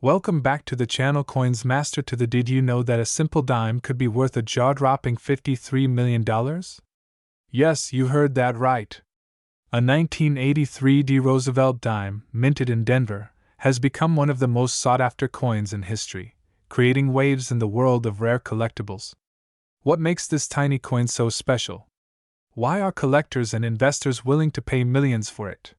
Welcome back to the channel Coins Master. Did you know that a simple dime could be worth a jaw-dropping $53 million? Yes, you heard that right. A 1983 D Roosevelt dime, minted in Denver, has become one of the most sought-after coins in history, creating waves in the world of rare collectibles. What makes this tiny coin so special? Why are collectors and investors willing to pay millions for it?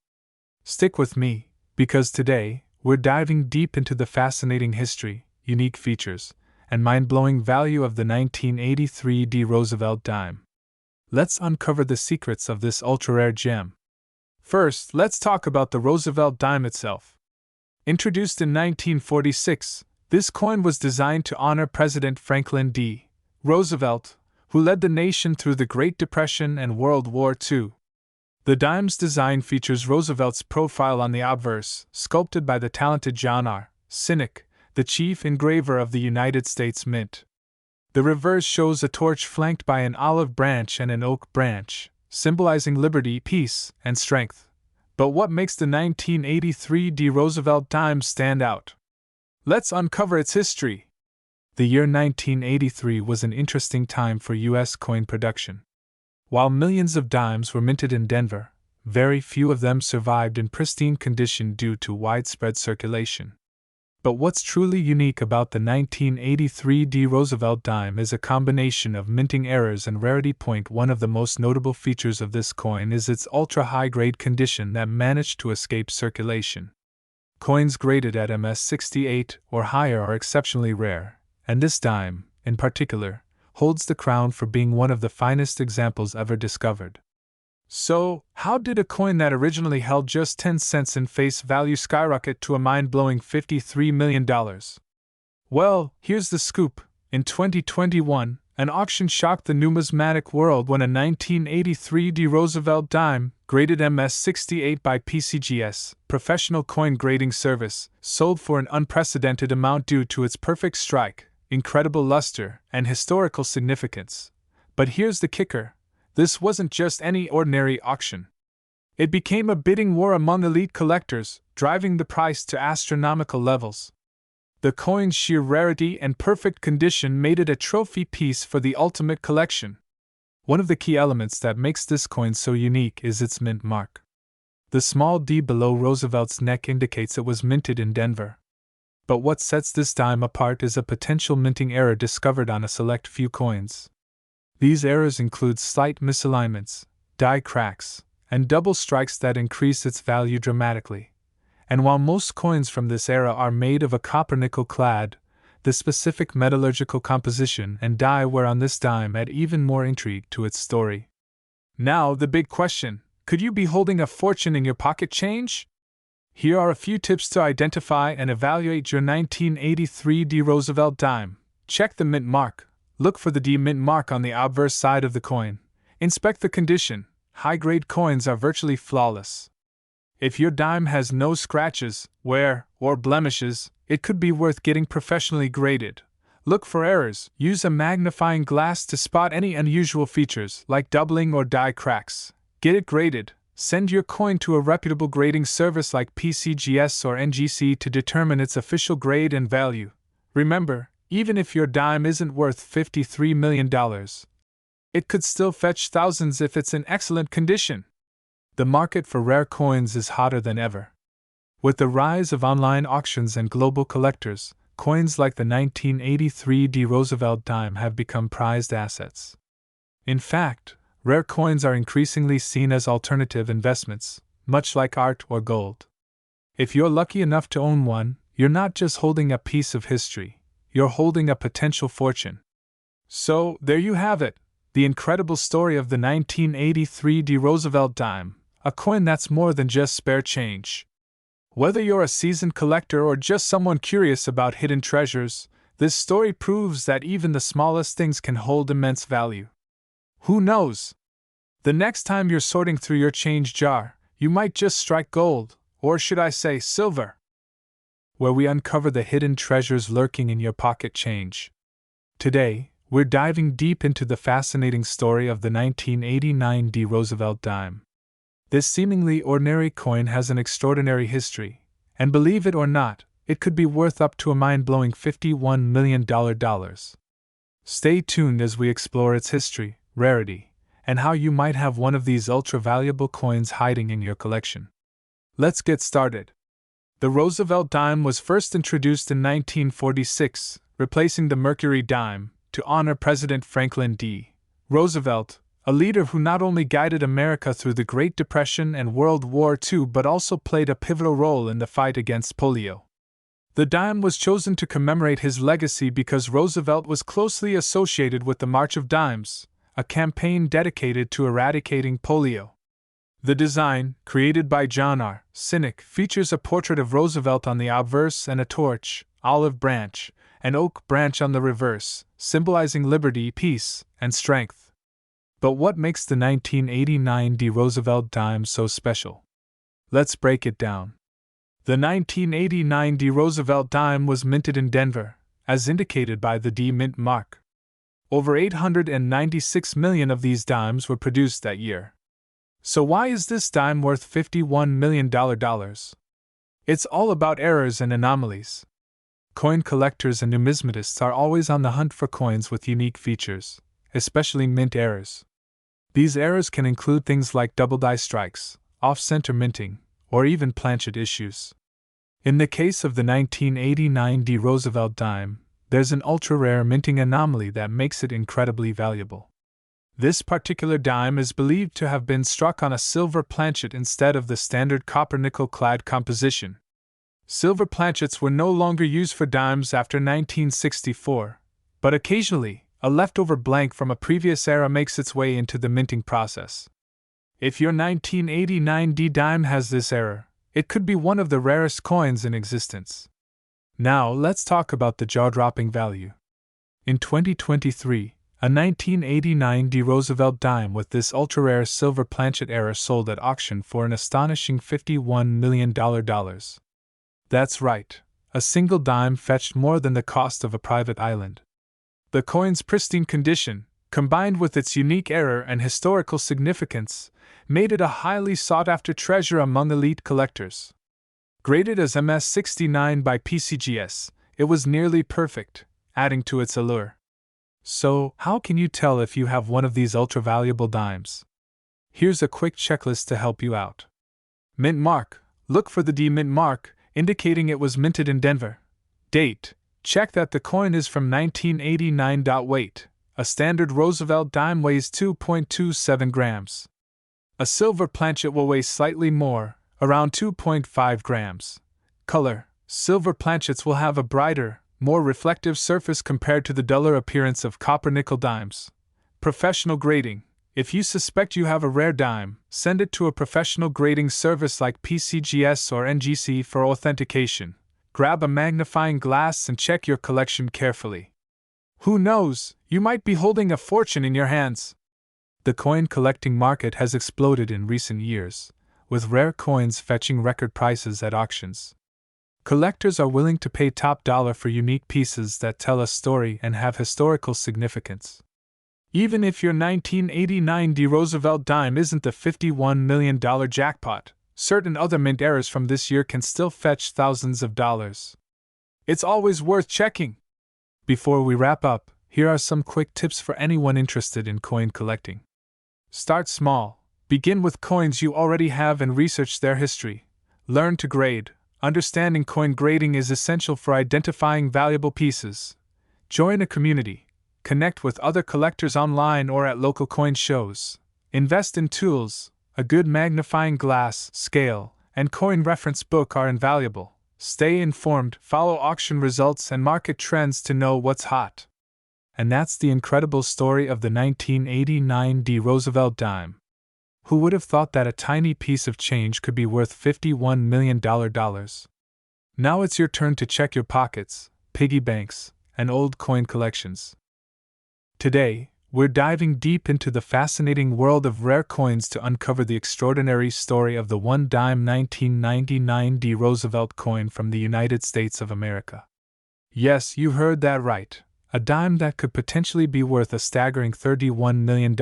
Stick with me, because today, we're diving deep into the fascinating history, unique features, and mind-blowing value of the 1983 D Roosevelt dime. Let's uncover the secrets of this ultra-rare gem. First, let's talk about the Roosevelt dime itself. Introduced in 1946, this coin was designed to honor President Franklin D. Roosevelt, who led the nation through the Great Depression and World War II. The dime's design features Roosevelt's profile on the obverse, sculpted by the talented John R. Sinek, the chief engraver of the United States Mint. The reverse shows a torch flanked by an olive branch and an oak branch, symbolizing liberty, peace, and strength. But what makes the 1983 D Roosevelt dime stand out? Let's uncover its history. The year 1983 was an interesting time for U.S. coin production. While millions of dimes were minted in Denver, very few of them survived in pristine condition due to widespread circulation. But what's truly unique about the 1983 D Roosevelt dime is a combination of minting errors and rarity. One of the most notable features of this coin is its ultra-high-grade condition that managed to escape circulation. Coins graded at MS-68 or higher are exceptionally rare, and this dime, in particular, holds the crown for being one of the finest examples ever discovered. So, how did a coin that originally held just 10 cents in face value skyrocket to a mind-blowing $53 million? Well, here's the scoop. In 2021, an auction shocked the numismatic world when a 1983 D Roosevelt dime, graded MS-68 by PCGS, Professional Coin Grading Service, sold for an unprecedented amount due to its perfect strike, incredible luster, and historical significance. But here's the kicker. This wasn't just any ordinary auction. It became a bidding war among elite collectors, driving the price to astronomical levels. The coin's sheer rarity and perfect condition made it a trophy piece for the ultimate collection. One of the key elements that makes this coin so unique is its mint mark. The small D below Roosevelt's neck indicates it was minted in Denver. But what sets this dime apart is a potential minting error discovered on a select few coins. These errors include slight misalignments, die cracks, and double strikes that increase its value dramatically. And while most coins from this era are made of a copper-nickel clad, the specific metallurgical composition and die wear on this dime add even more intrigue to its story. Now, the big question: could you be holding a fortune in your pocket change? Here are a few tips to identify and evaluate your 1983 D Roosevelt dime. Check the mint mark. Look for the D mint mark on the obverse side of the coin. Inspect the condition. High-grade coins are virtually flawless. If your dime has no scratches, wear, or blemishes, it could be worth getting professionally graded. Look for errors. Use a magnifying glass to spot any unusual features, like doubling or die cracks. Get it graded. Send your coin to a reputable grading service like PCGS or NGC to determine its official grade and value. Remember, even if your dime isn't worth $53 million, it could still fetch thousands if it's in excellent condition. The market for rare coins is hotter than ever. With the rise of online auctions and global collectors, coins like the 1983 D Roosevelt dime have become prized assets. In fact, rare coins are increasingly seen as alternative investments, much like art or gold. If you're lucky enough to own one, you're not just holding a piece of history, you're holding a potential fortune. So, there you have it, the incredible story of the 1983 D Roosevelt dime, a coin that's more than just spare change. Whether you're a seasoned collector or just someone curious about hidden treasures, this story proves that even the smallest things can hold immense value. Who knows? The next time you're sorting through your change jar, you might just strike gold, or should I say silver, where we uncover the hidden treasures lurking in your pocket change. Today, we're diving deep into the fascinating story of the 1989 D Roosevelt dime. This seemingly ordinary coin has an extraordinary history, and believe it or not, it could be worth up to a mind-blowing $51 million. Stay tuned as we explore its history, rarity, and how you might have one of these ultra-valuable coins hiding in your collection. Let's get started. The Roosevelt dime was first introduced in 1946, replacing the Mercury dime, to honor President Franklin D. Roosevelt, a leader who not only guided America through the Great Depression and World War II but also played a pivotal role in the fight against polio. The dime was chosen to commemorate his legacy because Roosevelt was closely associated with the March of Dimes, a campaign dedicated to eradicating polio. The design, created by John R. Sinek, features a portrait of Roosevelt on the obverse and a torch, olive branch, and oak branch on the reverse, symbolizing liberty, peace, and strength. But what makes the 1989 D Roosevelt dime so special? Let's break it down. The 1989 D Roosevelt dime was minted in Denver, as indicated by the D Mint mark. Over 896 million of these dimes were produced that year. So why is this dime worth $51 million? It's all about errors and anomalies. Coin collectors and numismatists are always on the hunt for coins with unique features, especially mint errors. These errors can include things like double die strikes, off-center minting, or even planchet issues. In the case of the 1989 D Roosevelt dime, there's an ultra-rare minting anomaly that makes it incredibly valuable. This particular dime is believed to have been struck on a silver planchet instead of the standard copper-nickel clad composition. Silver planchets were no longer used for dimes after 1964, but occasionally, a leftover blank from a previous era makes its way into the minting process. If your 1989 D dime has this error, it could be one of the rarest coins in existence. Now let's talk about the jaw-dropping value. In 2023, a 1989 D Roosevelt dime with this ultra-rare silver planchet error sold at auction for an astonishing $51 million. That's right, a single dime fetched more than the cost of a private island. The coin's pristine condition, combined with its unique error and historical significance, made it a highly sought-after treasure among elite collectors. Graded as MS69 by PCGS, it was nearly perfect, adding to its allure. So, how can you tell if you have one of these ultra-valuable dimes? Here's a quick checklist to help you out. Mint mark. Look for the D Mint mark, indicating it was minted in Denver. Date. Check that the coin is from 1989. Weight. A standard Roosevelt dime weighs 2.27 grams. A silver planchet will weigh slightly more, around 2.5 grams. Color. Silver planchets will have a brighter, more reflective surface compared to the duller appearance of copper-nickel dimes. Professional grading. If you suspect you have a rare dime, send it to a professional grading service like PCGS or NGC for authentication. Grab a magnifying glass and check your collection carefully. Who knows, you might be holding a fortune in your hands. The coin collecting market has exploded in recent years, with rare coins fetching record prices at auctions. Collectors are willing to pay top dollar for unique pieces that tell a story and have historical significance. Even if your 1989 D Roosevelt dime isn't the $51 million jackpot, certain other mint errors from this year can still fetch thousands of dollars. It's always worth checking. Before we wrap up, here are some quick tips for anyone interested in coin collecting. Start small. Begin with coins you already have and research their history. Learn to grade. Understanding coin grading is essential for identifying valuable pieces. Join a community. Connect with other collectors online or at local coin shows. Invest in tools. A good magnifying glass, scale, and coin reference book are invaluable. Stay informed, follow auction results and market trends to know what's hot. And that's the incredible story of the 1989 D Roosevelt dime. Who would have thought that a tiny piece of change could be worth $51 million? Now it's your turn to check your pockets, piggy banks, and old coin collections. Today, we're diving deep into the fascinating world of rare coins to uncover the extraordinary story of the one-dime 1999 D Roosevelt coin from the United States of America. Yes, you heard that right, a dime that could potentially be worth a staggering $31 million.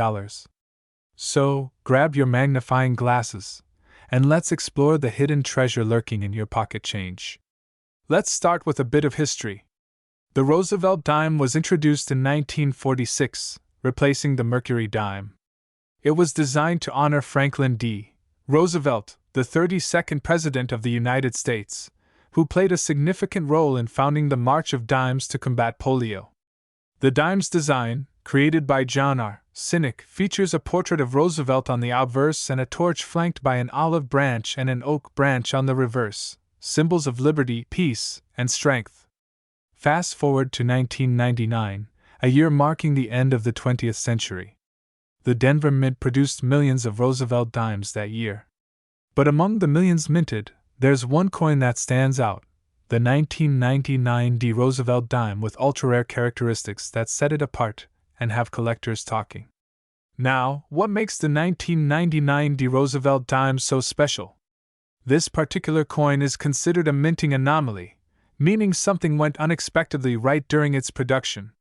So, grab your magnifying glasses, and let's explore the hidden treasure lurking in your pocket change. Let's start with a bit of history. The Roosevelt dime was introduced in 1946, replacing the Mercury dime. It was designed to honor Franklin D. Roosevelt, the 32nd President of the United States, who played a significant role in founding the March of Dimes to combat polio. The dime's design, created by John R. Sinek, features a portrait of Roosevelt on the obverse and a torch flanked by an olive branch and an oak branch on the reverse, symbols of liberty, peace, and strength. Fast forward to 1999, a year marking the end of the 20th century. The Denver Mint produced millions of Roosevelt dimes that year. But among the millions minted, there's one coin that stands out, the 1999 D Roosevelt dime with ultra-rare characteristics that set it apart and have collectors talking. Now, what makes the 1999 D Roosevelt dime so special? This particular coin is considered a minting anomaly, meaning something went unexpectedly right during its production.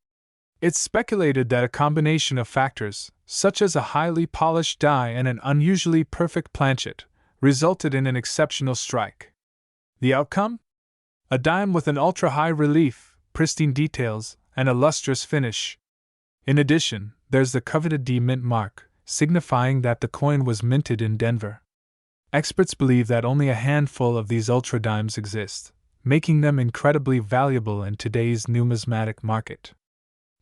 It's speculated that a combination of factors, such as a highly polished die and an unusually perfect planchet, resulted in an exceptional strike. The outcome? A dime with an ultra-high relief, pristine details, and a lustrous finish. In addition, there's the coveted D mint mark, signifying that the coin was minted in Denver. Experts believe that only a handful of these ultra dimes exist, making them incredibly valuable in today's numismatic market.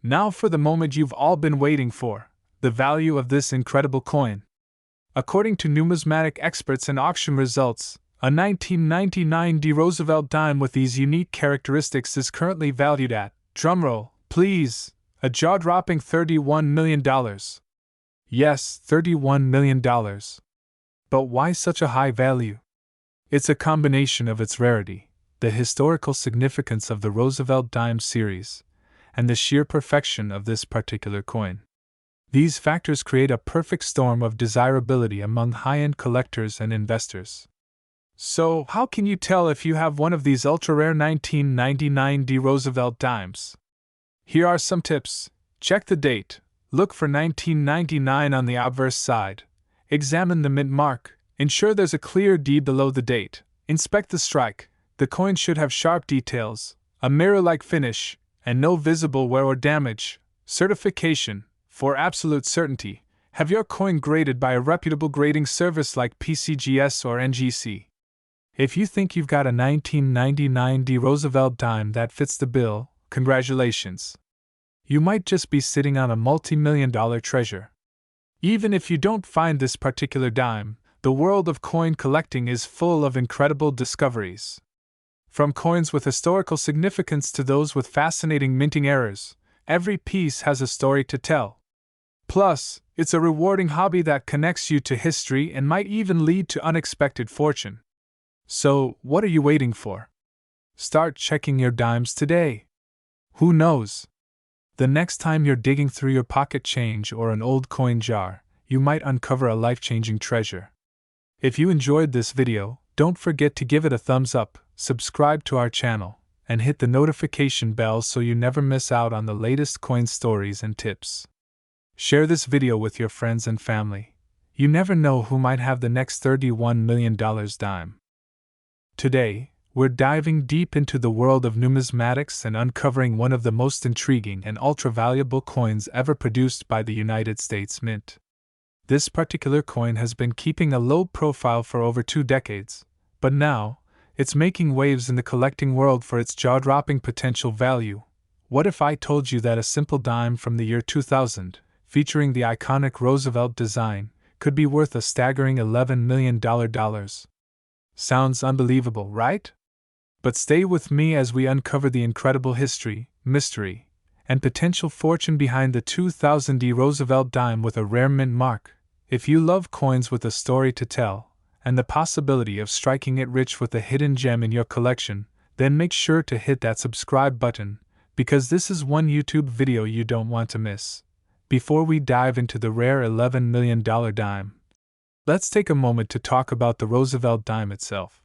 Now for the moment you've all been waiting for, the value of this incredible coin. According to numismatic experts and auction results, a 1999 D Roosevelt dime with these unique characteristics is currently valued at, drumroll, please, a jaw-dropping $31 million. Yes, $31 million. But why such a high value? It's a combination of its rarity, the historical significance of the Roosevelt dime series, and the sheer perfection of this particular coin. These factors create a perfect storm of desirability among high-end collectors and investors. So, how can you tell if you have one of these ultra-rare 1999 D Roosevelt dimes? Here are some tips. Check the date. Look for 1999 on the obverse side. Examine the mint mark. Ensure there's a clear D below the date. Inspect the strike. The coin should have sharp details, a mirror-like finish, and no visible wear or damage. Certification. For absolute certainty, have your coin graded by a reputable grading service like PCGS or NGC. If you think you've got a 1999 D Roosevelt dime that fits the bill, congratulations. You might just be sitting on a multi-million-dollar treasure. Even if you don't find this particular dime, the world of coin collecting is full of incredible discoveries. From coins with historical significance to those with fascinating minting errors, every piece has a story to tell. Plus, it's a rewarding hobby that connects you to history and might even lead to unexpected fortune. So, what are you waiting for? Start checking your dimes today. Who knows? The next time you're digging through your pocket change or an old coin jar, you might uncover a life-changing treasure. If you enjoyed this video, don't forget to give it a thumbs up, subscribe to our channel, and hit the notification bell so you never miss out on the latest coin stories and tips. Share this video with your friends and family. You never know who might have the next $31 million dime. Today, we're diving deep into the world of numismatics and uncovering one of the most intriguing and ultra-valuable coins ever produced by the United States Mint. This particular coin has been keeping a low profile for over 2 decades, but now, it's making waves in the collecting world for its jaw-dropping potential value. What if I told you that a simple dime from the year 2000, featuring the iconic Roosevelt design, could be worth a staggering $11 million? Sounds unbelievable, right? But stay with me as we uncover the incredible history, mystery, and potential fortune behind the 2000 D Roosevelt dime with a rare mint mark. If you love coins with a story to tell, and the possibility of striking it rich with a hidden gem in your collection, then make sure to hit that subscribe button, because this is one YouTube video you don't want to miss. Before we dive into the rare $11 million dime, let's take a moment to talk about the Roosevelt dime itself.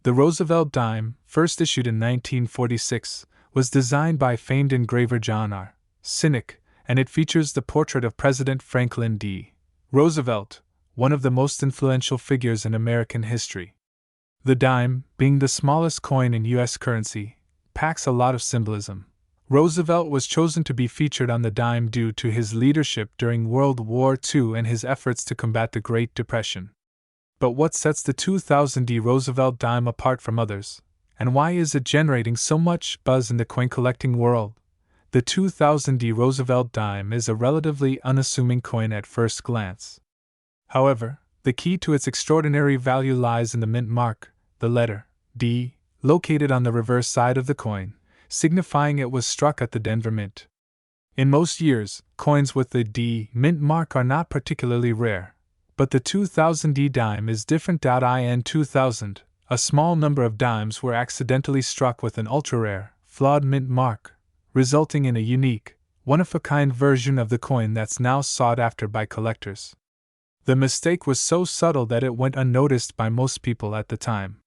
The Roosevelt dime, first issued in 1946, was designed by famed engraver John R. Sinek, and it features the portrait of President Franklin D. Roosevelt, one of the most influential figures in American history. The dime, being the smallest coin in U.S. currency, packs a lot of symbolism. Roosevelt was chosen to be featured on the dime due to his leadership during World War II and his efforts to combat the Great Depression. But what sets the 2000 D Roosevelt dime apart from others, and why is it generating so much buzz in the coin collecting world? The 2000 D Roosevelt dime is a relatively unassuming coin at first glance. However, the key to its extraordinary value lies in the mint mark, the letter D, located on the reverse side of the coin, signifying it was struck at the Denver Mint. In most years, coins with the D mint mark are not particularly rare, but the 2000 D dime is different. In 2000, a small number of dimes were accidentally struck with an ultra-rare, flawed mint mark, resulting in a unique, one-of-a-kind version of the coin that's now sought after by collectors. The mistake was so subtle that it went unnoticed by most people at the time.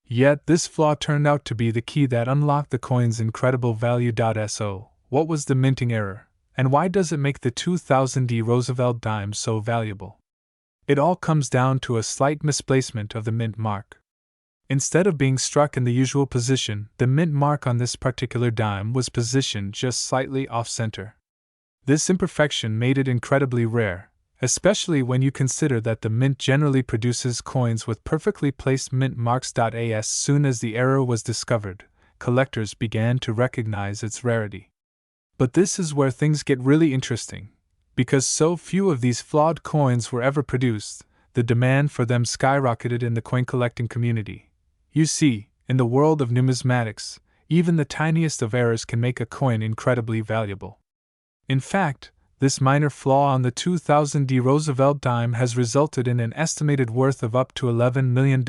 Yet this flaw turned out to be the key that unlocked the coin's incredible value. So, what was the minting error, and why does it make the 2000 D Roosevelt dime so valuable? It all comes down to a slight misplacement of the mint mark. Instead of being struck in the usual position, the mint mark on this particular dime was positioned just slightly off-center. This imperfection made it incredibly rare, especially when you consider that the mint generally produces coins with perfectly placed mint marks. As soon as the error was discovered, collectors began to recognize its rarity. But this is where things get really interesting. Because so few of these flawed coins were ever produced, the demand for them skyrocketed in the coin collecting community. You see, in the world of numismatics, even the tiniest of errors can make a coin incredibly valuable. In fact, this minor flaw on the 2000 D Roosevelt dime has resulted in an estimated worth of up to $11 million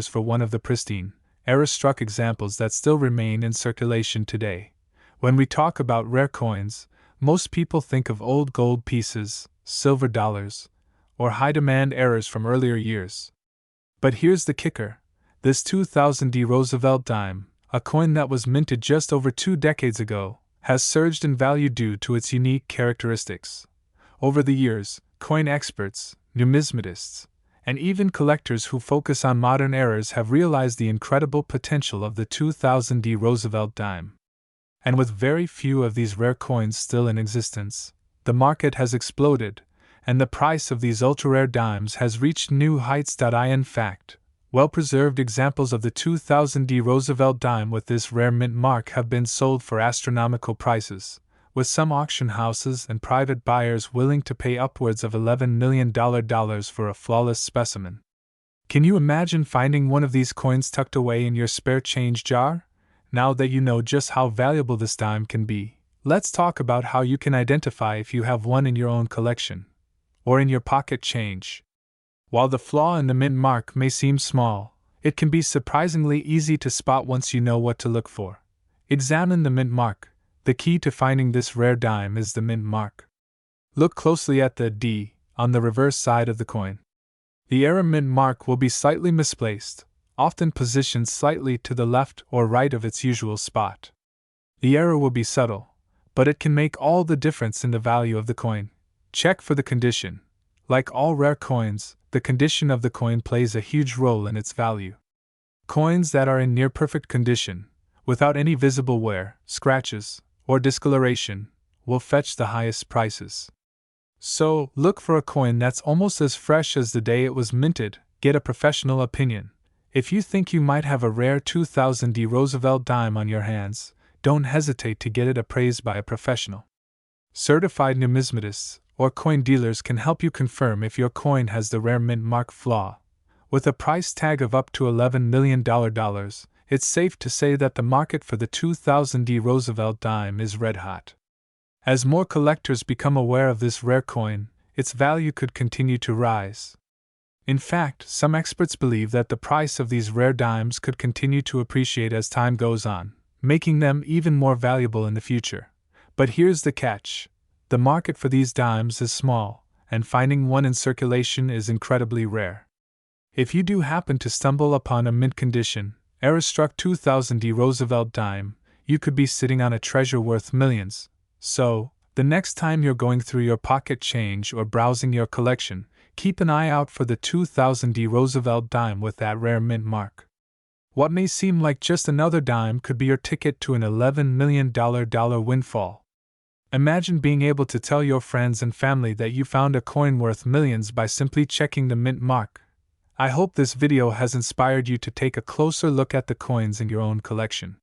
for one of the pristine, error-struck examples that still remain in circulation today. When we talk about rare coins, most people think of old gold pieces, silver dollars, or high-demand errors from earlier years. But here's the kicker. This 2000 D Roosevelt dime, a coin that was minted just over 2 decades ago, has surged in value due to its unique characteristics. Over the years, coin experts, numismatists, and even collectors who focus on modern errors have realized the incredible potential of the 2000 D Roosevelt dime. And with very few of these rare coins still in existence, the market has exploded, and the price of these ultra-rare dimes has reached new heights. In fact, well-preserved examples of the 2000 D Roosevelt dime with this rare mint mark have been sold for astronomical prices, with some auction houses and private buyers willing to pay upwards of $11 million for a flawless specimen. Can you imagine finding one of these coins tucked away in your spare change jar? Now that you know just how valuable this dime can be, let's talk about how you can identify if you have one in your own collection, or in your pocket change. While the flaw in the mint mark may seem small, it can be surprisingly easy to spot once you know what to look for. Examine the mint mark. The key to finding this rare dime is the mint mark. Look closely at the D on the reverse side of the coin. The error mint mark will be slightly misplaced, often positioned slightly to the left or right of its usual spot. The error will be subtle, but it can make all the difference in the value of the coin. Check for the condition. Like all rare coins, the condition of the coin plays a huge role in its value. Coins that are in near-perfect condition, without any visible wear, scratches, or discoloration, will fetch the highest prices. So, look for a coin that's almost as fresh as the day it was minted. Get a professional opinion. If you think you might have a rare 2000 D Roosevelt dime on your hands, don't hesitate to get it appraised by a professional. Certified numismatists or coin dealers can help you confirm if your coin has the rare mint mark flaw. With a price tag of up to $11 million, it's safe to say that the market for the 2000 D Roosevelt dime is red hot. As more collectors become aware of this rare coin, its value could continue to rise. In fact, some experts believe that the price of these rare dimes could continue to appreciate as time goes on, making them even more valuable in the future. But here's the catch. The market for these dimes is small, and finding one in circulation is incredibly rare. If you do happen to stumble upon a mint condition, error-struck 2000 D Roosevelt dime, you could be sitting on a treasure worth millions. So, the next time you're going through your pocket change or browsing your collection, keep an eye out for the 2000 D Roosevelt dime with that rare mint mark. What may seem like just another dime could be your ticket to an $11 million windfall. Imagine being able to tell your friends and family that you found a coin worth millions by simply checking the mint mark. I hope this video has inspired you to take a closer look at the coins in your own collection.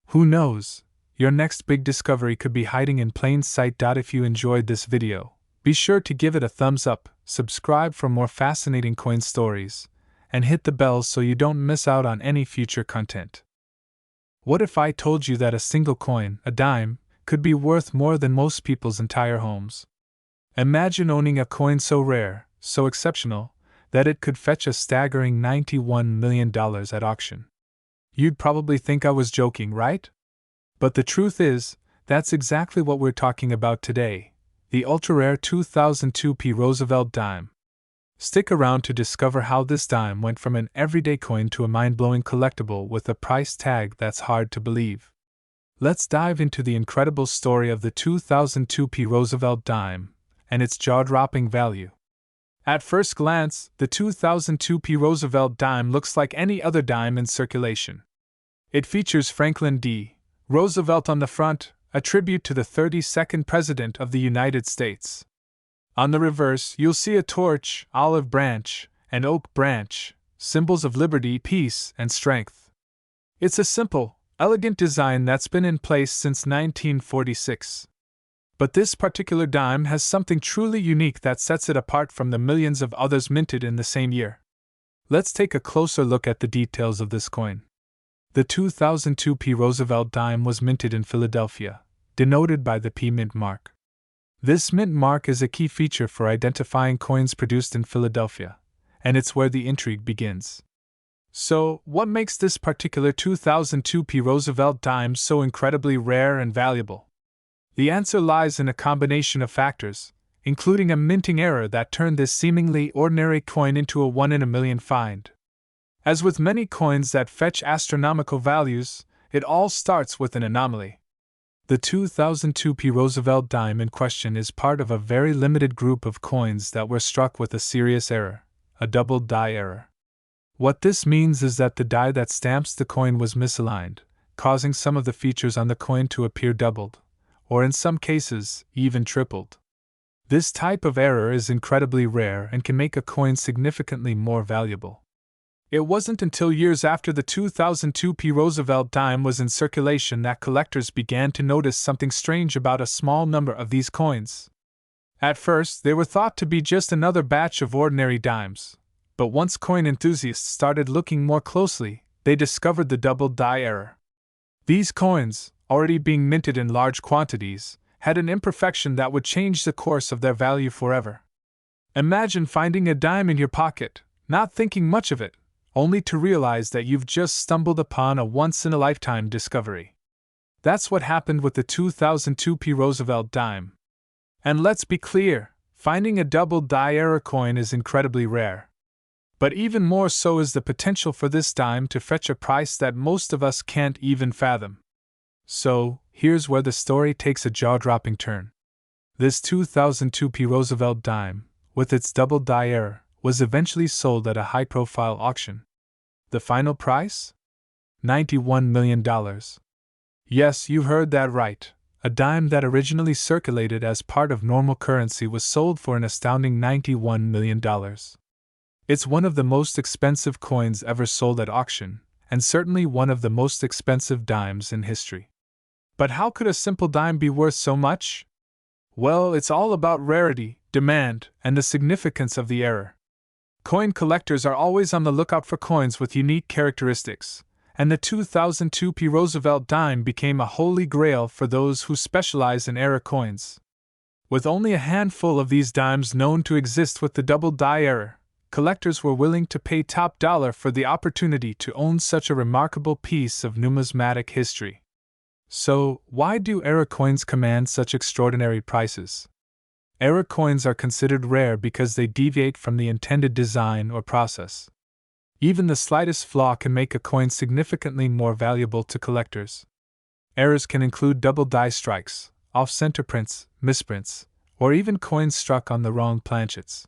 Who knows, your next big discovery could be hiding in plain sight. If you enjoyed this video, be sure to give it a thumbs up, subscribe for more fascinating coin stories, and hit the bell so you don't miss out on any future content. What if I told you that a single coin, a dime, could be worth more than most people's entire homes? Imagine owning a coin so rare, so exceptional, that it could fetch a staggering $91 million at auction. You'd probably think I was joking, right? But the truth is, that's exactly what we're talking about today, the ultra-rare 2002 P Roosevelt dime. Stick around to discover how this dime went from an everyday coin to a mind-blowing collectible with a price tag that's hard to believe. Let's dive into the incredible story of the 2002 P Roosevelt dime and its jaw-dropping value. At first glance, the 2002 P Roosevelt dime looks like any other dime in circulation. It features Franklin D. Roosevelt on the front, a tribute to the 32nd President of the United States. On the reverse, you'll see a torch, olive branch, and oak branch, symbols of liberty, peace, and strength. It's a simple, elegant design that's been in place since 1946. But this particular dime has something truly unique that sets it apart from the millions of others minted in the same year. Let's take a closer look at the details of this coin. The 2002 P Roosevelt dime was minted in Philadelphia, denoted by the P mint mark. This mint mark is a key feature for identifying coins produced in Philadelphia, and it's where the intrigue begins. So, what makes this particular 2002 P Roosevelt dime so incredibly rare and valuable? The answer lies in a combination of factors, including a minting error that turned this seemingly ordinary coin into a one-in-a-million find. As with many coins that fetch astronomical values, it all starts with an anomaly. The 2002 P Roosevelt dime in question is part of a very limited group of coins that were struck with a serious error, a double die error. What this means is that the die that stamps the coin was misaligned, causing some of the features on the coin to appear doubled, or in some cases, even tripled. This type of error is incredibly rare and can make a coin significantly more valuable. It wasn't until years after the 2002 P Roosevelt dime was in circulation that collectors began to notice something strange about a small number of these coins. At first, they were thought to be just another batch of ordinary dimes. But once coin enthusiasts started looking more closely, they discovered the double die error. These coins, already being minted in large quantities, had an imperfection that would change the course of their value forever. Imagine finding a dime in your pocket, not thinking much of it, only to realize that you've just stumbled upon a once-in-a-lifetime discovery. That's what happened with the 2002 P Roosevelt dime. And let's be clear, finding a double die error coin is incredibly rare. But even more so is the potential for this dime to fetch a price that most of us can't even fathom. So, here's where the story takes a jaw-dropping turn. This 2002 P Roosevelt dime, with its double die error, was eventually sold at a high-profile auction. The final price? $91 million. Yes, you heard that right. A dime that originally circulated as part of normal currency was sold for an astounding $91 million. It's one of the most expensive coins ever sold at auction, and certainly one of the most expensive dimes in history. But how could a simple dime be worth so much? Well, it's all about rarity, demand, and the significance of the error. Coin collectors are always on the lookout for coins with unique characteristics, and the 2002 P Roosevelt dime became a holy grail for those who specialize in error coins. With only a handful of these dimes known to exist with the double die error, collectors were willing to pay top dollar for the opportunity to own such a remarkable piece of numismatic history. So, why do error coins command such extraordinary prices? Error coins are considered rare because they deviate from the intended design or process. Even the slightest flaw can make a coin significantly more valuable to collectors. Errors can include double die strikes, off-center prints, misprints, or even coins struck on the wrong planchets.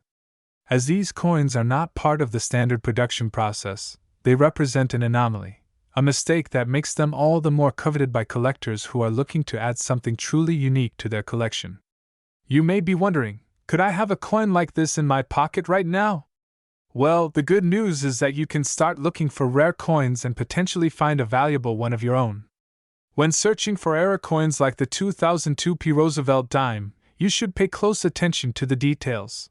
As these coins are not part of the standard production process, they represent an anomaly, a mistake that makes them all the more coveted by collectors who are looking to add something truly unique to their collection. You may be wondering, could I have a coin like this in my pocket right now? Well, the good news is that you can start looking for rare coins and potentially find a valuable one of your own. When searching for rare coins like the 2002 P Roosevelt dime, you should pay close attention to the details.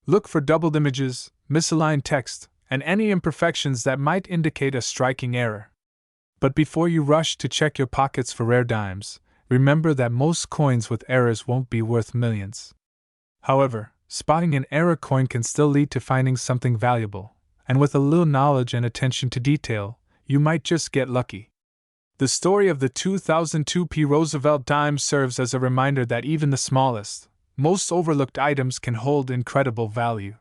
Look for doubled images, misaligned text, and any imperfections that might indicate a striking error. But before you rush to check your pockets for rare dimes, remember that most coins with errors won't be worth millions. However, spotting an error coin can still lead to finding something valuable, and with a little knowledge and attention to detail, you might just get lucky. The story of the 2002 P Roosevelt dime serves as a reminder that even the smallest, most overlooked items can hold incredible value.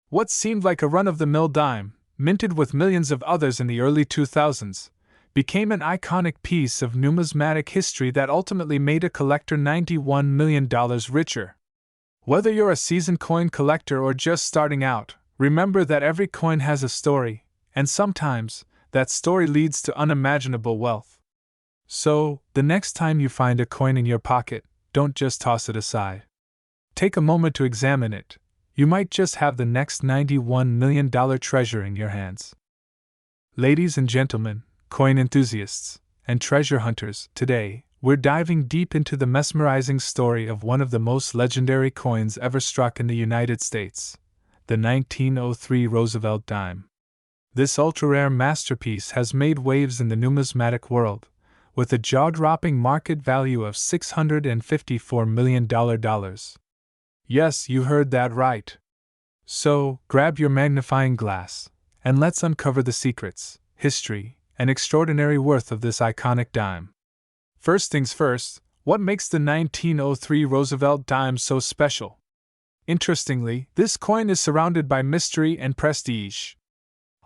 What seemed like a run-of-the-mill dime, minted with millions of others in the early 2000s, became an iconic piece of numismatic history that ultimately made a collector $91 million richer. Whether you're a seasoned coin collector or just starting out, remember that every coin has a story, and sometimes, that story leads to unimaginable wealth. So, the next time you find a coin in your pocket, don't just toss it aside. Take a moment to examine it. You might just have the next $91 million treasure in your hands. Ladies and gentlemen, coin enthusiasts, and treasure hunters, today, we're diving deep into the mesmerizing story of one of the most legendary coins ever struck in the United States, the 1903 Roosevelt dime. This ultra-rare masterpiece has made waves in the numismatic world, with a jaw-dropping market value of $654 million. Yes, you heard that right. So, grab your magnifying glass, and let's uncover the secrets, history, and extraordinary worth of this iconic dime. First things first, what makes the 1903 Roosevelt dime so special? Interestingly, this coin is surrounded by mystery and prestige.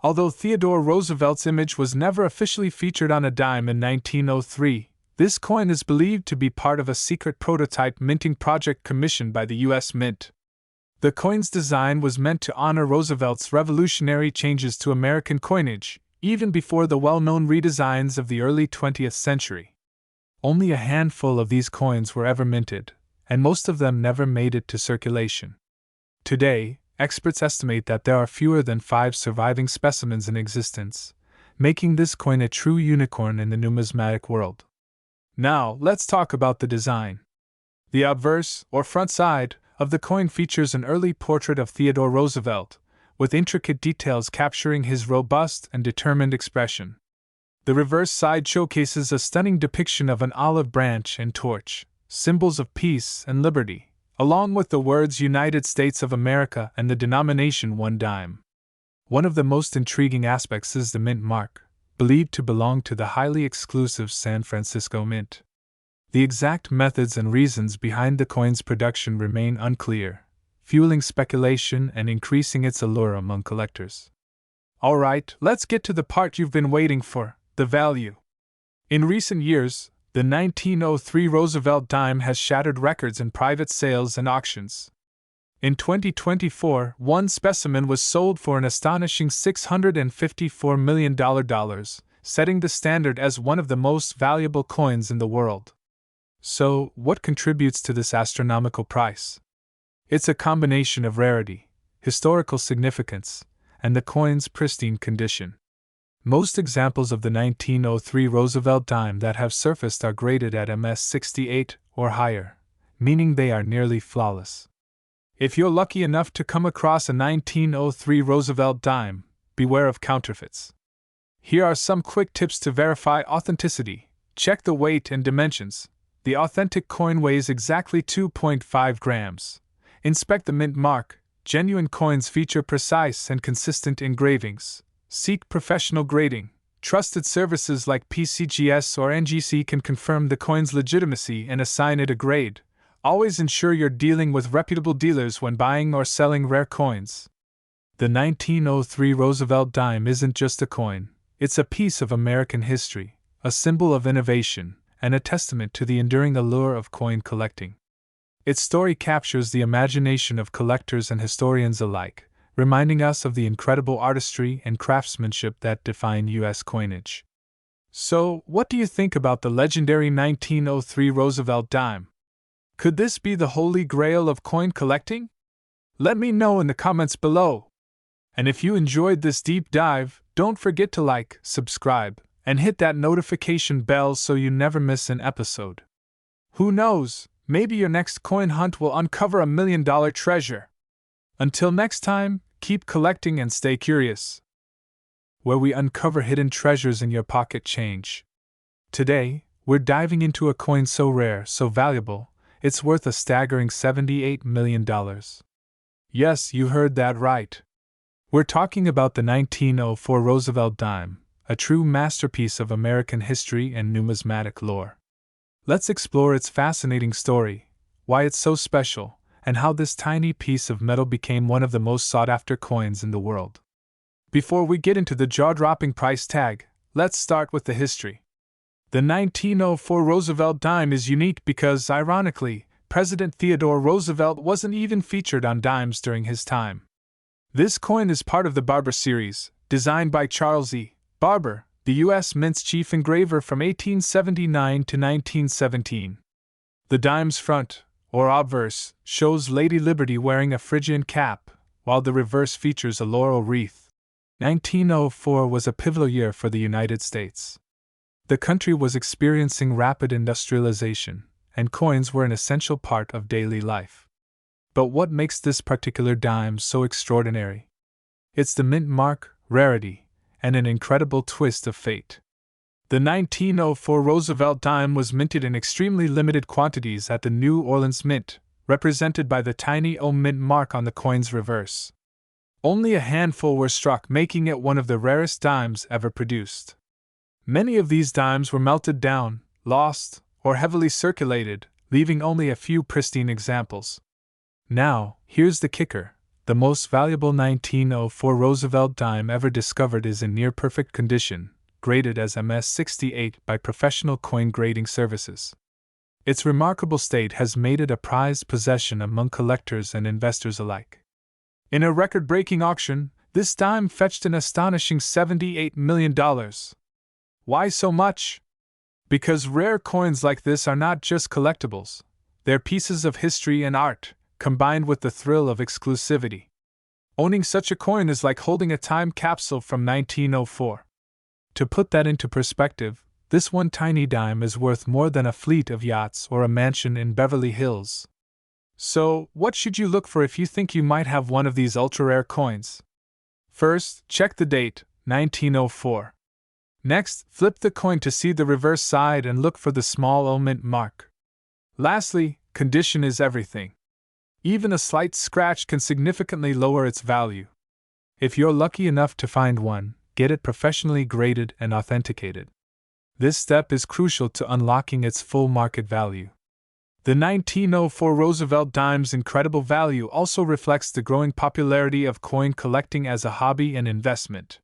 Although Theodore Roosevelt's image was never officially featured on a dime in 1903, this coin is believed to be part of a secret prototype minting project commissioned by the U.S. Mint. The coin's design was meant to honor Roosevelt's revolutionary changes to American coinage, even before the well-known redesigns of the early 20th century. Only a handful of these coins were ever minted, and most of them never made it to circulation. Today, experts estimate that there are fewer than 5 surviving specimens in existence, making this coin a true unicorn in the numismatic world. Now, let's talk about the design. The obverse, or front side, of the coin features an early portrait of Theodore Roosevelt, with intricate details capturing his robust and determined expression. The reverse side showcases a stunning depiction of an olive branch and torch, symbols of peace and liberty, along with the words United States of America and the denomination 1 dime. One of the most intriguing aspects is the mint mark, believed to belong to the highly exclusive San Francisco Mint. The exact methods and reasons behind the coin's production remain unclear, fueling speculation and increasing its allure among collectors. Alright, let's get to the part you've been waiting for, the value. In recent years, the 1903 Roosevelt dime has shattered records in private sales and auctions. In 2024, one specimen was sold for an astonishing $654 million, setting the standard as one of the most valuable coins in the world. So, what contributes to this astronomical price? It's a combination of rarity, historical significance, and the coin's pristine condition. Most examples of the 1903 Roosevelt dime that have surfaced are graded at MS 68 or higher, meaning they are nearly flawless. If you're lucky enough to come across a 1903 Roosevelt dime, beware of counterfeits. Here are some quick tips to verify authenticity. Check the weight and dimensions. The authentic coin weighs exactly 2.5 grams. Inspect the mint mark. Genuine coins feature precise and consistent engravings. Seek professional grading. Trusted services like PCGS or NGC can confirm the coin's legitimacy and assign it a grade. Always ensure you're dealing with reputable dealers when buying or selling rare coins. The 1903 Roosevelt dime isn't just a coin, it's a piece of American history, a symbol of innovation, and a testament to the enduring allure of coin collecting. Its story captures the imagination of collectors and historians alike, reminding us of the incredible artistry and craftsmanship that define U.S. coinage. So, what do you think about the legendary 1903 Roosevelt dime? Could this be the holy grail of coin collecting? Let me know in the comments below. And if you enjoyed this deep dive, don't forget to like, subscribe, and hit that notification bell so you never miss an episode. Who knows, maybe your next coin hunt will uncover a $1 million treasure. Until next time, keep collecting and stay curious, where we uncover hidden treasures in your pocket change. Today, we're diving into a coin so rare, so valuable, it's worth a staggering $78 million. Yes, you heard that right. We're talking about the 1904 Roosevelt dime, a true masterpiece of American history and numismatic lore. Let's explore its fascinating story, why it's so special, and how this tiny piece of metal became one of the most sought-after coins in the world. Before we get into the jaw-dropping price tag, let's start with the history. The 1904 Roosevelt dime is unique because, ironically, President Theodore Roosevelt wasn't even featured on dimes during his time. This coin is part of the Barber series, designed by Charles E. Barber, the U.S. Mint's chief engraver from 1879 to 1917. The dime's front, or obverse, shows Lady Liberty wearing a Phrygian cap, while the reverse features a laurel wreath. 1904 was a pivotal year for the United States. The country was experiencing rapid industrialization, and coins were an essential part of daily life. But what makes this particular dime so extraordinary? It's the mint mark, rarity, and an incredible twist of fate. The 1904 Roosevelt dime was minted in extremely limited quantities at the New Orleans Mint, represented by the tiny O mint mark on the coin's reverse. Only a handful were struck, making it one of the rarest dimes ever produced. Many of these dimes were melted down, lost, or heavily circulated, leaving only a few pristine examples. Now, here's the kicker. The most valuable 1904 Roosevelt dime ever discovered is in near-perfect condition, graded as MS-68 by Professional Coin Grading Services. Its remarkable state has made it a prized possession among collectors and investors alike. In a record-breaking auction, this dime fetched an astonishing $78 million. Why so much? Because rare coins like this are not just collectibles, they're pieces of history and art, combined with the thrill of exclusivity. Owning such a coin is like holding a time capsule from 1904. To put that into perspective, this one tiny dime is worth more than a fleet of yachts or a mansion in Beverly Hills. So, what should you look for if you think you might have one of these ultra-rare coins? First, check the date, 1904. Next, flip the coin to see the reverse side and look for the small O mint mark. Lastly, condition is everything. Even a slight scratch can significantly lower its value. If you're lucky enough to find one, get it professionally graded and authenticated. This step is crucial to unlocking its full market value. The 1904 Roosevelt dime's incredible value also reflects the growing popularity of coin collecting as a hobby and investment.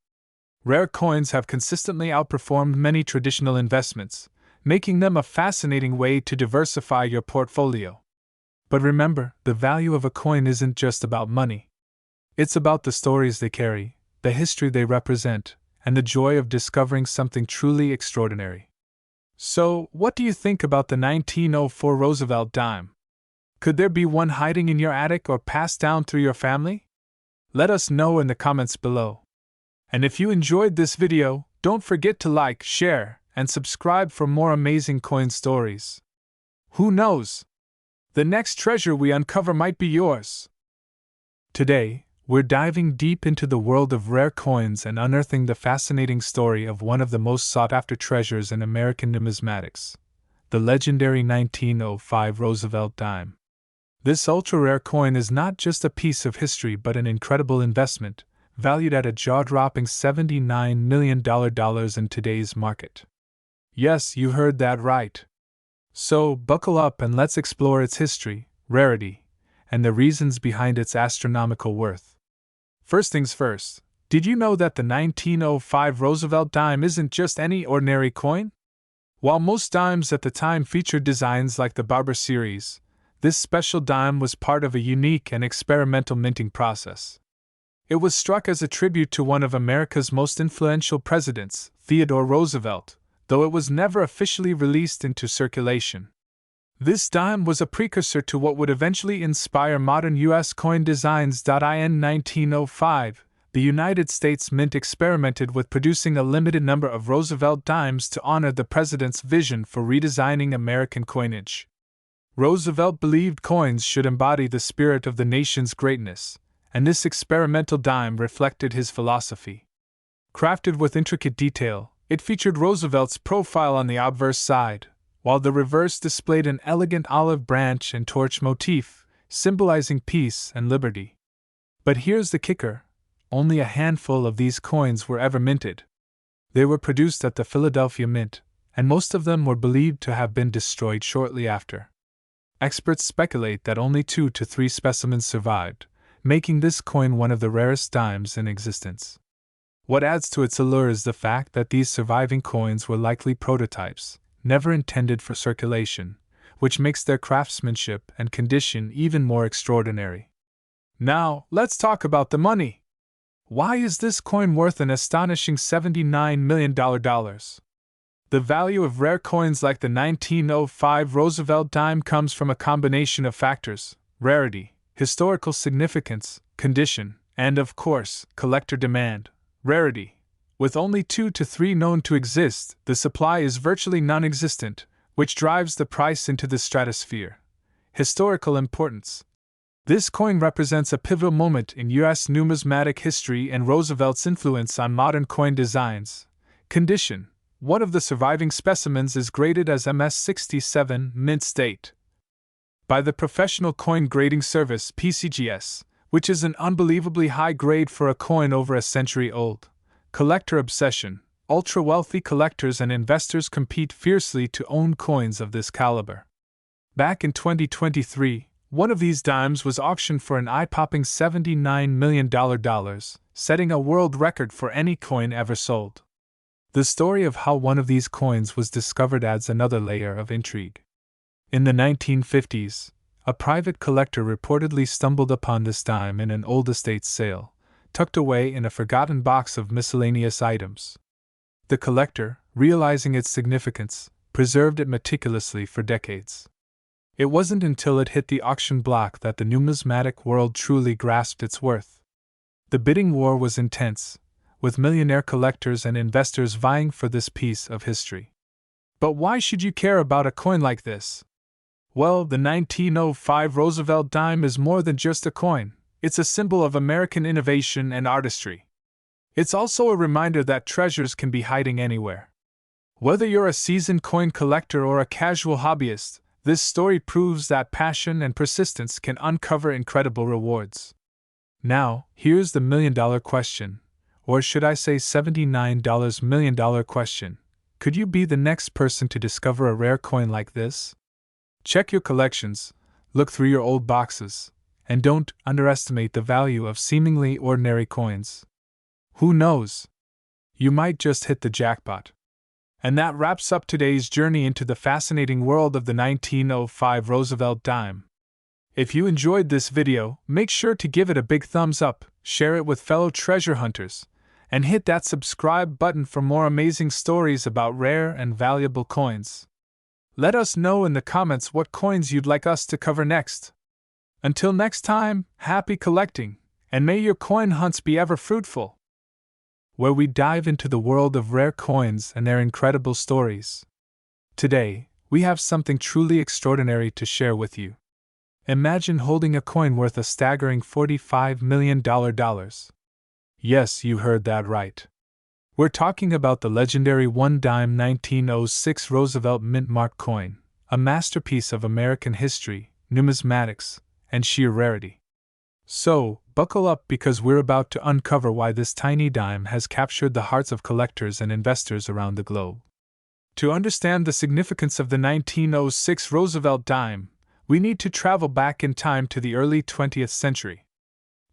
Rare coins have consistently outperformed many traditional investments, making them a fascinating way to diversify your portfolio. But remember, the value of a coin isn't just about money. It's about the stories they carry, the history they represent, and the joy of discovering something truly extraordinary. So, what do you think about the 1904 Roosevelt dime? Could there be one hiding in your attic or passed down through your family? Let us know in the comments below. And if you enjoyed this video, don't forget to like, share, and subscribe for more amazing coin stories. Who knows? The next treasure we uncover might be yours. Today, we're diving deep into the world of rare coins and unearthing the fascinating story of one of the most sought-after treasures in American numismatics, the legendary 1905 Roosevelt dime. This ultra-rare coin is not just a piece of history but an incredible investment, valued at a jaw-dropping $79 million in today's market. Yes, you heard that right. So, buckle up and let's explore its history, rarity, and the reasons behind its astronomical worth. First things first, did you know that the 1905 Roosevelt dime isn't just any ordinary coin? While most dimes at the time featured designs like the Barber series, this special dime was part of a unique and experimental minting process. It was struck as a tribute to one of America's most influential presidents, Theodore Roosevelt, though it was never officially released into circulation. This dime was a precursor to what would eventually inspire modern U.S. coin designs. In 1905, the United States Mint experimented with producing a limited number of Roosevelt dimes to honor the president's vision for redesigning American coinage. Roosevelt believed coins should embody the spirit of the nation's greatness, and this experimental dime reflected his philosophy. Crafted with intricate detail, it featured Roosevelt's profile on the obverse side, while the reverse displayed an elegant olive branch and torch motif, symbolizing peace and liberty. But here's the kicker: only a handful of these coins were ever minted. They were produced at the Philadelphia Mint, and most of them were believed to have been destroyed shortly after. Experts speculate that only 2 to 3 specimens survived, making this coin one of the rarest dimes in existence. What adds to its allure is the fact that these surviving coins were likely prototypes, never intended for circulation, which makes their craftsmanship and condition even more extraordinary. Now, let's talk about the money. Why is this coin worth an astonishing $79 million? The value of rare coins like the 1905 Roosevelt dime comes from a combination of factors: rarity, historical significance, condition, and, of course, collector demand. Rarity. With only 2 to 3 known to exist, the supply is virtually non-existent, which drives the price into the stratosphere. Historical importance. This coin represents a pivotal moment in U.S. numismatic history and Roosevelt's influence on modern coin designs. Condition. One of the surviving specimens is graded as MS-67 mint state by the Professional Coin Grading Service (PCGS), which is an unbelievably high grade for a coin over a century old. Collector obsession. Ultra-wealthy collectors and investors compete fiercely to own coins of this caliber. Back in 2023, one of these dimes was auctioned for an eye-popping $79 million, setting a world record for any coin ever sold. The story of how one of these coins was discovered adds another layer of intrigue. In the 1950s, a private collector reportedly stumbled upon this dime in an old estate sale, tucked away in a forgotten box of miscellaneous items. The collector, realizing its significance, preserved it meticulously for decades. It wasn't until it hit the auction block that the numismatic world truly grasped its worth. The bidding war was intense, with millionaire collectors and investors vying for this piece of history. But why should you care about a coin like this? Well, the 1905 Roosevelt dime is more than just a coin. It's a symbol of American innovation and artistry. It's also a reminder that treasures can be hiding anywhere. Whether you're a seasoned coin collector or a casual hobbyist, this story proves that passion and persistence can uncover incredible rewards. Now, here's the million-dollar question, or should I say $79 million question. Could you be the next person to discover a rare coin like this? Check your collections, look through your old boxes, and don't underestimate the value of seemingly ordinary coins. Who knows? You might just hit the jackpot. And that wraps up today's journey into the fascinating world of the 1905 Roosevelt dime. If you enjoyed this video, make sure to give it a big thumbs up, share it with fellow treasure hunters, and hit that subscribe button for more amazing stories about rare and valuable coins. Let us know in the comments what coins you'd like us to cover next. Until next time, happy collecting, and may your coin hunts be ever fruitful, where we dive into the world of rare coins and their incredible stories. Today, we have something truly extraordinary to share with you. Imagine holding a coin worth a staggering $45 million. Yes, you heard that right. We're talking about the legendary one-dime 1906 Roosevelt Mint Mark coin, a masterpiece of American history, numismatics, and sheer rarity. So, buckle up because we're about to uncover why this tiny dime has captured the hearts of collectors and investors around the globe. To understand the significance of the 1906 Roosevelt dime, we need to travel back in time to the early 20th century.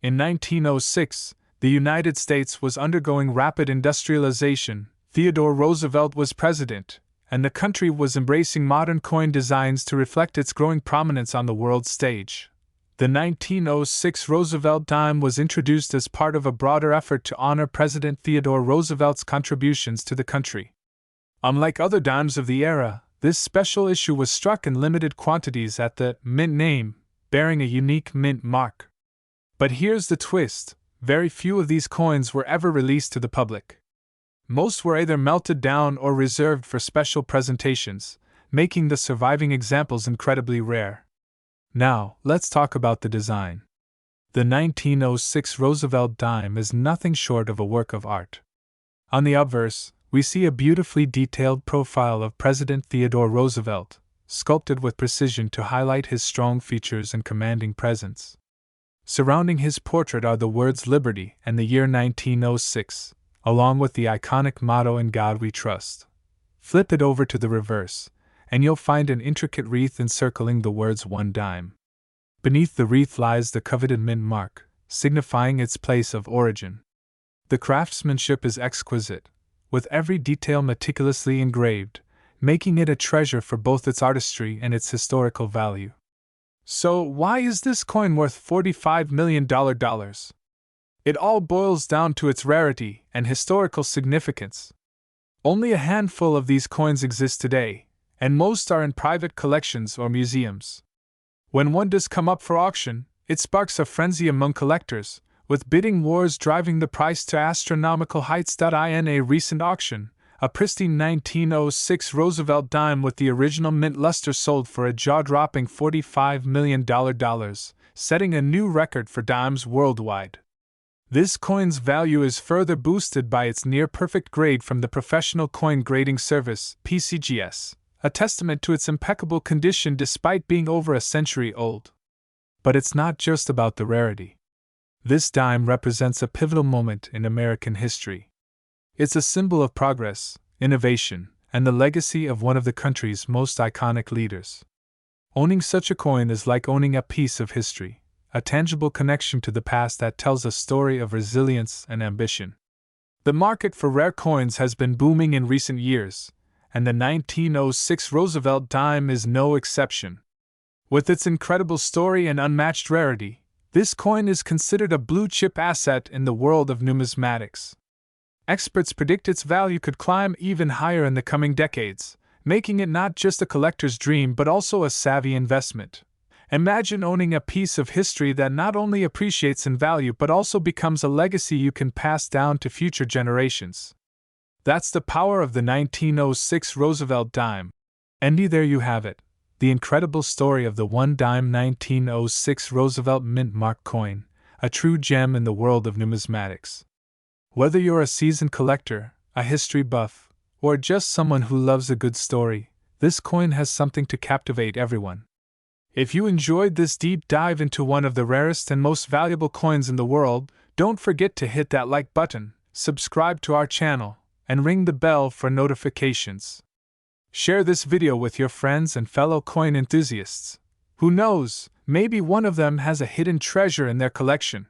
In 1906, the United States was undergoing rapid industrialization, Theodore Roosevelt was president, and the country was embracing modern coin designs to reflect its growing prominence on the world stage. The 1906 Roosevelt dime was introduced as part of a broader effort to honor President Theodore Roosevelt's contributions to the country. Unlike other dimes of the era, this special issue was struck in limited quantities at the mint name, bearing a unique mint mark. But here's the twist: very few of these coins were ever released to the public. Most were either melted down or reserved for special presentations, making the surviving examples incredibly rare. Now, let's talk about the design. The 1906 Roosevelt dime is nothing short of a work of art. On the obverse, we see a beautifully detailed profile of President Theodore Roosevelt, sculpted with precision to highlight his strong features and commanding presence. Surrounding his portrait are the words Liberty and the year 1906, along with the iconic motto "In God We Trust." Flip it over to the reverse, and you'll find an intricate wreath encircling the words "one dime." Beneath the wreath lies the coveted mint mark, signifying its place of origin. The craftsmanship is exquisite, with every detail meticulously engraved, making it a treasure for both its artistry and its historical value. So, why is this coin worth $45 million? It all boils down to its rarity and historical significance. Only a handful of these coins exist today, and most are in private collections or museums. When one does come up for auction, it sparks a frenzy among collectors, with bidding wars driving the price to astronomical heights. In a recent auction, a pristine 1906 Roosevelt dime with the original mint luster sold for a jaw-dropping $45 million, setting a new record for dimes worldwide. This coin's value is further boosted by its near-perfect grade from the Professional Coin Grading Service (PCGS), a testament to its impeccable condition despite being over a century old. But it's not just about the rarity. This dime represents a pivotal moment in American history. It's a symbol of progress, innovation, and the legacy of one of the country's most iconic leaders. Owning such a coin is like owning a piece of history, a tangible connection to the past that tells a story of resilience and ambition. The market for rare coins has been booming in recent years, and the 1906 Roosevelt dime is no exception. With its incredible story and unmatched rarity, this coin is considered a blue-chip asset in the world of numismatics. Experts predict its value could climb even higher in the coming decades, making it not just a collector's dream but also a savvy investment. Imagine owning a piece of history that not only appreciates in value but also becomes a legacy you can pass down to future generations. That's the power of the 1906 Roosevelt dime. And there you have it, the incredible story of the one dime 1906 Roosevelt mint mark coin, a true gem in the world of numismatics. Whether you're a seasoned collector, a history buff, or just someone who loves a good story, this coin has something to captivate everyone. If you enjoyed this deep dive into one of the rarest and most valuable coins in the world, don't forget to hit that like button, subscribe to our channel, and ring the bell for notifications. Share this video with your friends and fellow coin enthusiasts. Who knows, maybe one of them has a hidden treasure in their collection.